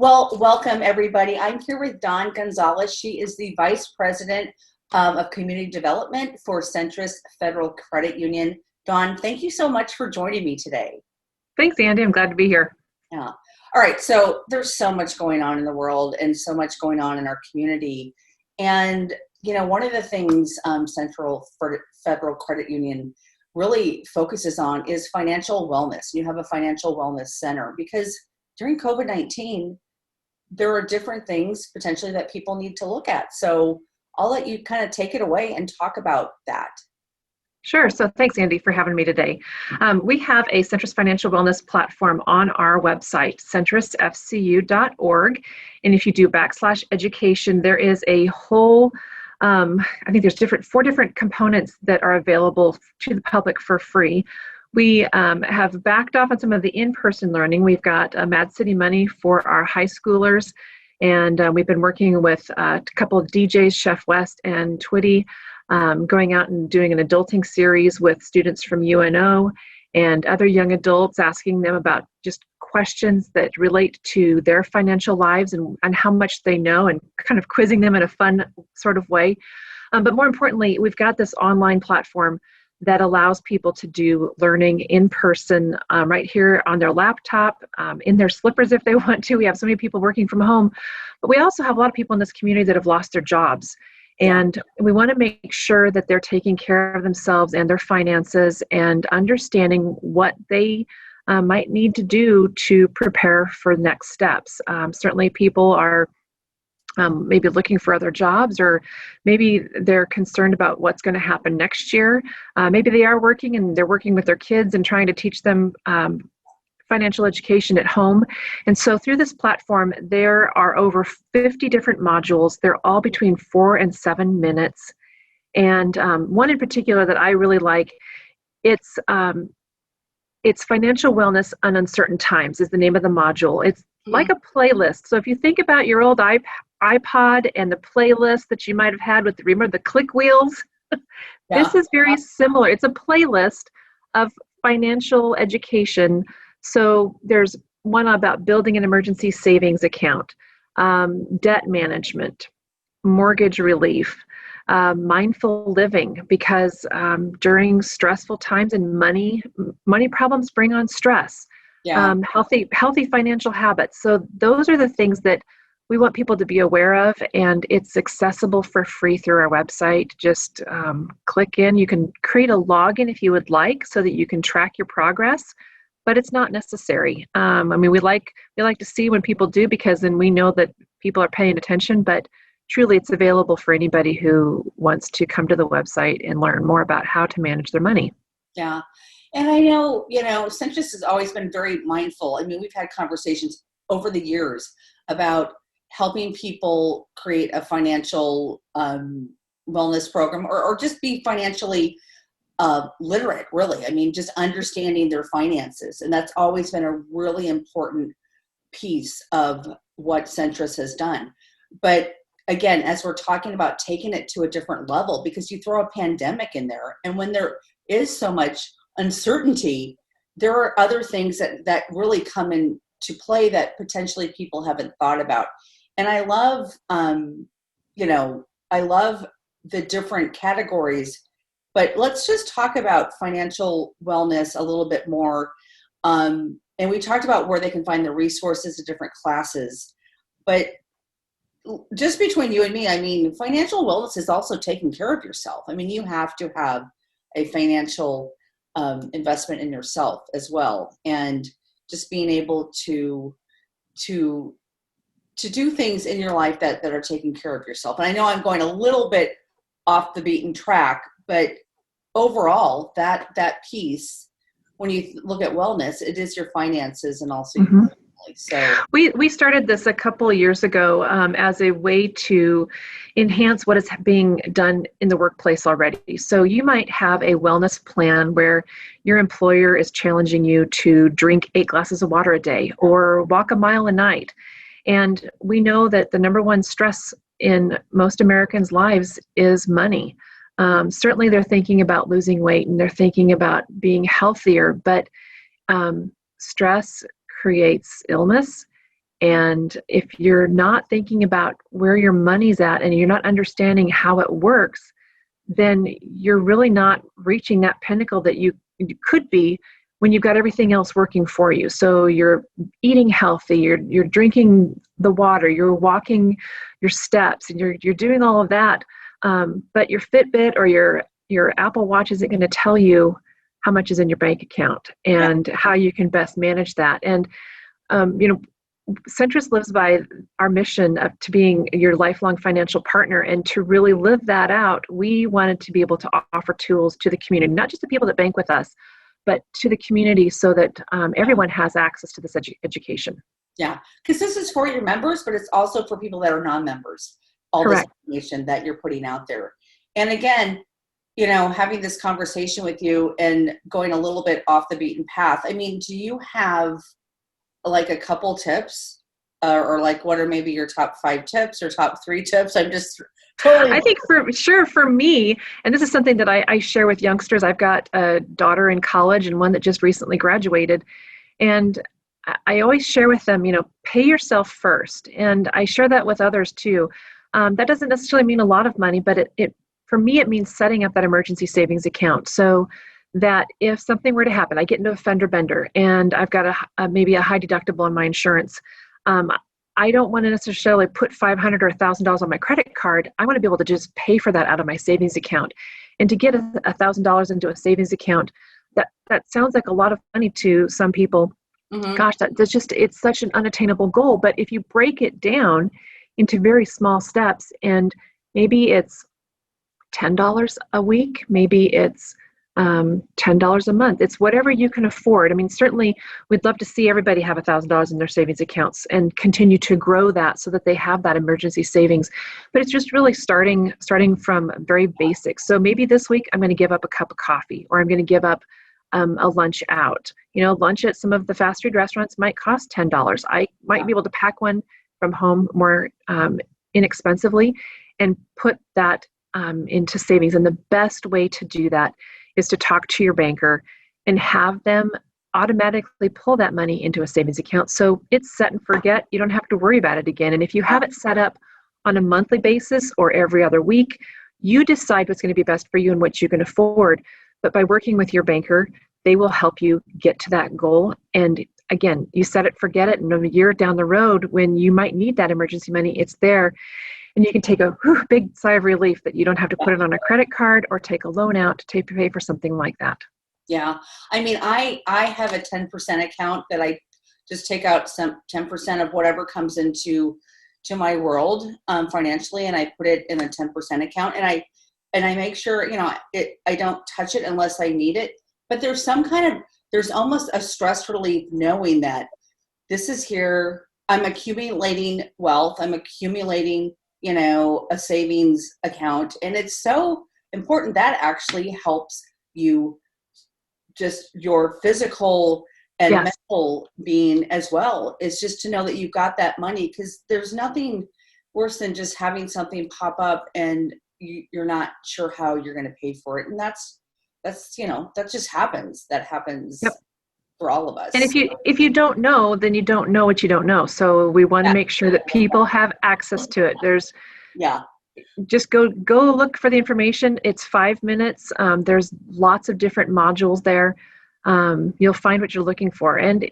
Well, welcome everybody. I'm here with Dawn Gonzales. She is the Vice President of Community Development for Centris Federal Credit Union. Dawn, thank you so much for joining me today. Thanks, Andy. I'm glad to be here. Yeah. All right. So there's so much going on in the world and so much going on in our community. And, one of the things Central Federal Credit Union really focuses on is financial wellness. You have a financial wellness center because during COVID-19, there are different things potentially that people need to look at. So I'll let you kind of take it away and talk about that. Sure. So thanks, Andy, for having me today. We have a Centris Financial Wellness platform on our website, centrisfcu.org. And if you do /education, there is a whole, I think there's four different components that are available to the public for free. We have backed off on some of the in-person learning. We've got Mad City Money for our high schoolers, and we've been working with a couple of DJs, Chef West and Twitty, going out and doing an adulting series with students from UNO and other young adults, asking them about just questions that relate to their financial lives and how much they know, and kind of quizzing them in a fun sort of way. But more importantly, we've got this online platform that allows people to do learning in person, right here on their laptop, in their slippers if they want to. We have so many people working from home, but we also have a lot of people in this community that have lost their jobs. And we want to make sure that they're taking care of themselves and their finances and understanding what they might need to do to prepare for next steps. Certainly people are maybe looking for other jobs, or maybe they're concerned about what's going to happen next year. Maybe they are working and they're working with their kids and trying to teach them financial education at home. And so through this platform, there are over 50 different modules. They're all between 4 and 7 minutes. And one in particular that I really like, it's Financial Wellness on Uncertain Times is the name of the module. It's like a playlist. So if you think about your old iPod and the playlist that you might have had with, remember the click wheels? This is very similar. It's a playlist of financial education. So there's one about building an emergency savings account, debt management, mortgage relief, mindful living, because during stressful times and money problems bring on stress. Healthy financial habits. So those are the things that we want people to be aware of, and it's accessible for free through our website. Just click in. You can create a login if you would like, so that you can track your progress, but it's not necessary. We like to see when people do, because then we know that people are paying attention, but truly it's available for anybody who wants to come to the website and learn more about how to manage their money. Yeah. And I know, Centris has always been very mindful. We've had conversations over the years about helping people create a financial wellness program, or just be financially literate, really. Just understanding their finances. And that's always been a really important piece of what Centris has done. But again, as we're talking about taking it to a different level, because you throw a pandemic in there, and when there is so much uncertainty, there are other things that really come into play that potentially people haven't thought about. And I love, I love the different categories, but let's just talk about financial wellness a little bit more. And we talked about where they can find the resources, the different classes, but just between you and me, financial wellness is also taking care of yourself. You have to have a financial investment in yourself as well, and just being able to do things in your life that are taking care of yourself. And I know I'm going a little bit off the beaten track, but overall, that piece, when you look at wellness, it is your finances and also your family. So we started this a couple of years ago as a way to enhance what is being done in the workplace already. So you might have a wellness plan where your employer is challenging you to drink 8 glasses of water a day or walk a mile a night. And we know that the number one stress in most Americans' lives is money. Certainly they're thinking about losing weight and they're thinking about being healthier, but stress creates illness, And if you're not thinking about where your money's at and you're not understanding how it works, then you're really not reaching that pinnacle that you could be when you've got everything else working for you. So you're eating healthy, you're drinking the water, you're walking your steps, and you're doing all of that. But your Fitbit or your Apple Watch isn't going to tell you how much is in your bank account and how you can best manage that. And Centris lives by our mission of to being your lifelong financial partner, and to really live that out, we wanted to be able to offer tools to the community, not just the people that bank with us, but to the community, so that everyone has access to this education. Yeah, because this is for your members, but it's also for people that are non-members, all Correct. this information that you're putting out there. And again, having this conversation with you and going a little bit off the beaten path, I mean, do you have like a couple tips or like what are maybe your top 5 tips or top 3 tips? I'm just totally. I think for me, and this is something that I share with youngsters. I've got a daughter in college and one that just recently graduated. And I always share with them, pay yourself first. And I share that with others too. That doesn't necessarily mean a lot of money, but it for me, it means setting up that emergency savings account so that if something were to happen, I get into a fender bender and I've got maybe a high deductible on my insurance. I don't want to necessarily put $500 or $1,000 on my credit card. I want to be able to just pay for that out of my savings account. And to get $1,000 into a savings account, that sounds like a lot of money to some people. Mm-hmm. Gosh, it's such an unattainable goal. But if you break it down into very small steps, and maybe it's $10 a week, maybe it's $10 a month. It's whatever you can afford. I mean, certainly we'd love to see everybody have $1,000 in their savings accounts and continue to grow that so that they have that emergency savings. But it's just really starting from very basic. So maybe this week I'm going to give up a cup of coffee, or I'm going to give up a lunch out. Lunch at some of the fast food restaurants might cost $10. I might be able to pack one from home more inexpensively and put that into savings. And the best way to do that is to talk to your banker and have them automatically pull that money into a savings account. So it's set and forget. You don't have to worry about it again. And if you have it set up on a monthly basis or every other week, you decide what's going to be best for you and what you can afford. But by working with your banker, they will help you get to that goal. And again, you set it, forget it. And a year down the road, when you might need that emergency money, it's there. And you can take a big sigh of relief that you don't have to put it on a credit card or take a loan out to pay for something like that. Yeah. I mean, I have a 10% account that I just take out some 10% of whatever comes into my world financially, and I put it in a 10% account, and I make sure, I don't touch it unless I need it. But there's there's almost a stress relief knowing that this is here. I'm accumulating wealth. I'm accumulating a savings account. And it's so important. That actually helps you, just your physical and mental being as well, is just to know that you've got that money, because there's nothing worse than just having something pop up and you're not sure how you're going to pay for it. And that's that just happens. That happens. Yep. For all of us. And if you don't know, then you don't know what you don't know. So we want to make sure that people have access to it. Just go look for the information. It's 5 minutes. There's lots of different modules there. You'll find what you're looking for. And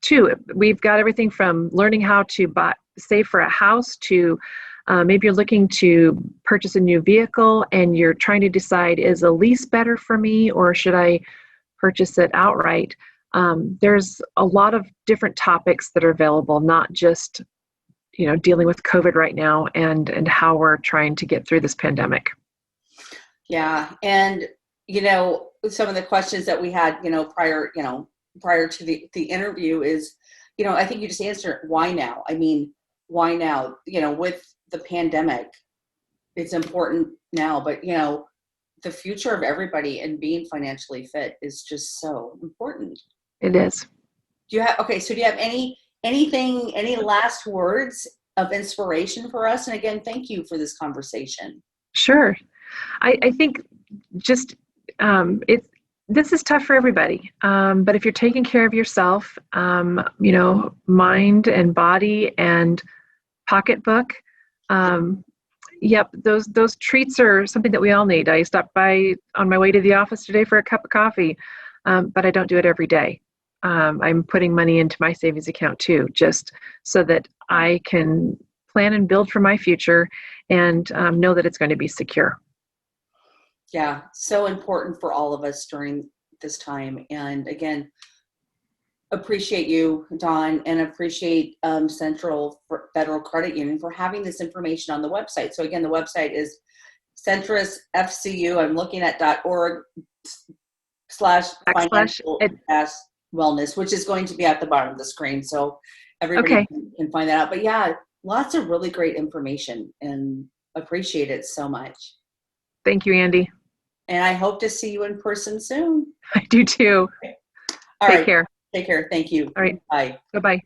too, we've got everything from learning how to save for a house to maybe you're looking to purchase a new vehicle and you're trying to decide, is a lease better for me or should I purchase it outright? There's a lot of different topics that are available, not just, dealing with COVID right now and how we're trying to get through this pandemic. Yeah. And, some of the questions that we had, prior to the interview is, I think you just answered, why now? I mean, why now? With the pandemic, it's important now, but, the future of everybody and being financially fit is just so important. It is. Do you have any last words of inspiration for us? And again, thank you for this conversation. Sure. I think just this is tough for everybody. But if you're taking care of yourself, mind and body and pocketbook, yep, those treats are something that we all need. I stopped by on my way to the office today for a cup of coffee, but I don't do it every day. I'm putting money into my savings account too, just so that I can plan and build for my future and know that it's going to be secure. Yeah, so important for all of us during this time. And again, appreciate you, Dawn, and appreciate Central Federal Credit Union for having this information on the website. So again, the website is Centris FCU. I'm looking at .org/financial-wellness, which is going to be at the bottom of the screen. So everybody can find that out. But yeah, lots of really great information, and appreciate it so much. Thank you, Andy. And I hope to see you in person soon. I do too. All Take right. care. Take care. Thank you. All right. Bye. Bye-bye.